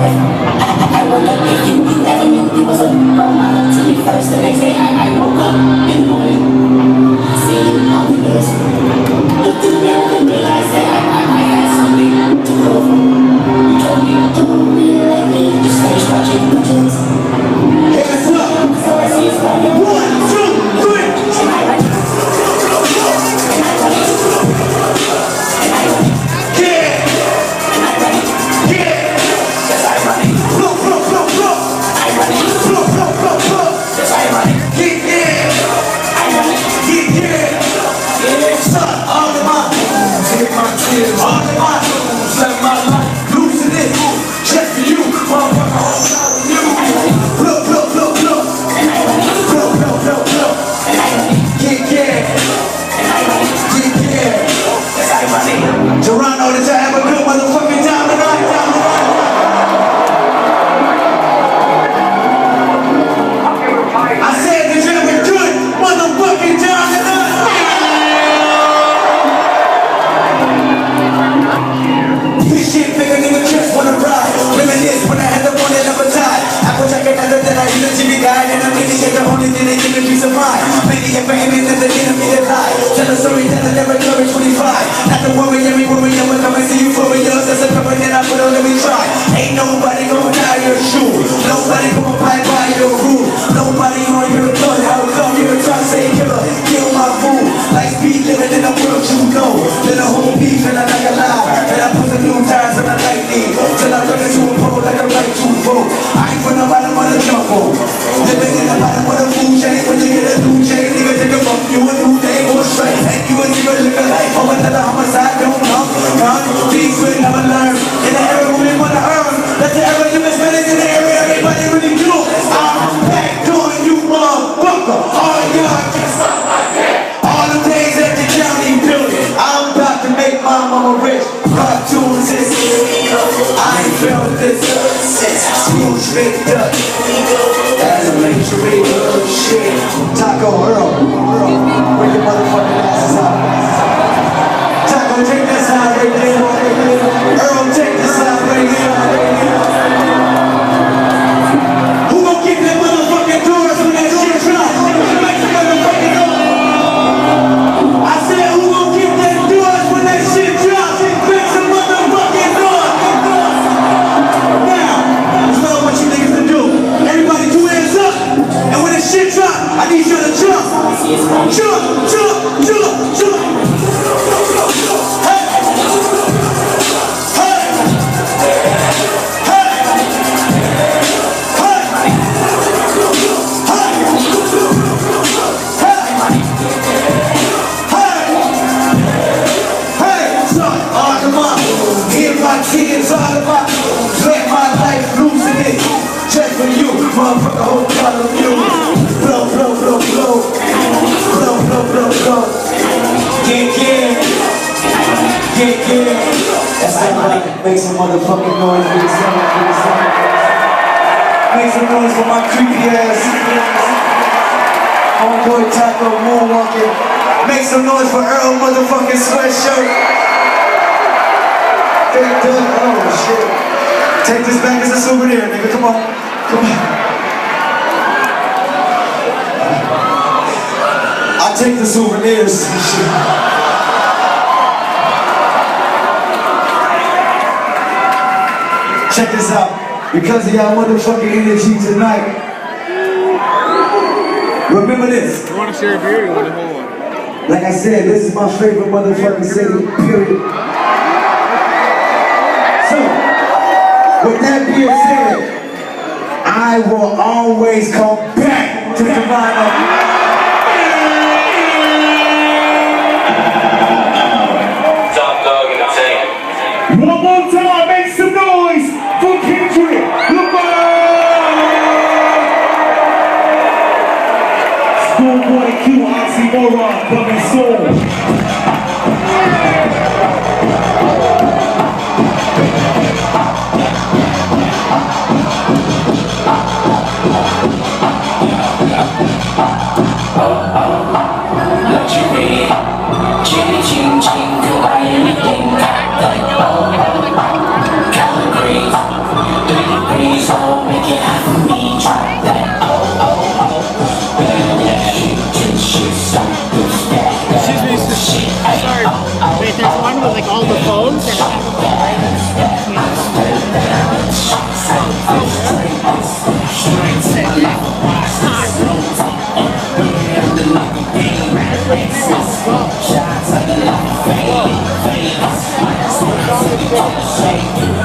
I woke up with you, you never knew you was a role model to me first. The next day I woke up in the morning, seeing all the girls. Looked in the mirror and realized that I had something to grow from. You told me don't really like me, just finish watching my kids. Hands up! So I see it's like 1, 2, 3. And I run it. And I run it. And I run it. Yeah! And I run it. Yeah! Yes, I run it. Blow, blow, blow, blow. I run it. Blow, blow, blow, blow. Yes, I run it. Yeah, yeah. I run it. Yeah, yeah. Yeah, son, all of my moves, hit my tears, all of my moves, let my life losing it. Just for you, motherfucker, all out of you. I run it. Blow, blow, blow, blow. And I run it. Blow, blow, blow, blow. And I run it. Yeah, yeah. And I run it. Yeah, yeah. Yes, I run it. Toronto, did you have a good motherfucking time tonight? I said, did you have a good motherfucking time tonight? This shit bigger than the just wanna ride. Reminisce when I had the one that never died. I was like another that I used to be guide. And I'm really the only thing that give me peace of mind. Many get for enemies that they need me to lie. Tell a story that I never told at 25. Not to worry, every worry, I'm coming to you for yours. That's a cover that I put on every try. Ain't nobody gonna tie your shoe. Nobody gonna fight by your rule. Nobody on your blood. How come you're trying to say killer? Kill my fool. Like speed living in the world you know. Let a whole beef and I like a lie. And I put the new tires on the lightning. Till I run into a pole like a right to vote. I ain't from the bottom of the jungle. Living in the bottom of the food chain. When you get a new chain, nigga take a bump. You a new day or straight. And you a nigga live a life. Oh, another homicide don't come. These will never learn. In the area we wanna earn. That's the area you miss minutes in the area. Everybody really do. I'm back doing you motherfucker. All y'all just all the days at the county building. I'm about to make my mama rich. Cartoons is I ain't felt this since school straight up. Elementary shit. Taco Earl. Bring your motherfucking asses out. Taco, take that side right there. Earl, take the side right here. Who gon' kick that motherfucking doors when that shit drop? Make the motherfucking door. I said, who gon' kick that doors when that shit drop? Make some motherfucking doors. Now, that's not what you niggas to do. Everybody 2 hands up. And when that shit drop, I need you to jump. Jump, jump, jump, jump. Hey. Hey. Hey. Kids all about let my life loose in it. Just for you, motherfucker, whole lot of you. Blow, blow, blow, blow. Blow, blow, blow, blow. Yeah, yeah. Yeah, yeah. That's everybody. Make some motherfucking noise for yourself. Make some noise for my creepy ass. Homeboy Taco moonwalking. Make some noise for Earl motherfucking sweatshirt. Oh shit. Take this back as a souvenir, nigga. Come on. Come on. I take the souvenirs. Check this out. Because of y'all motherfucking energy tonight. Remember this. You want to share a beer or you want to hold one? Like I said, this is my favorite motherfucking city, period. With that being said, I will always come back to Toronto. Top dog in the tank. One more time, make some noise for Kendrick, Lamar! Schoolboy Q, oxymoron, coming soon. Don't say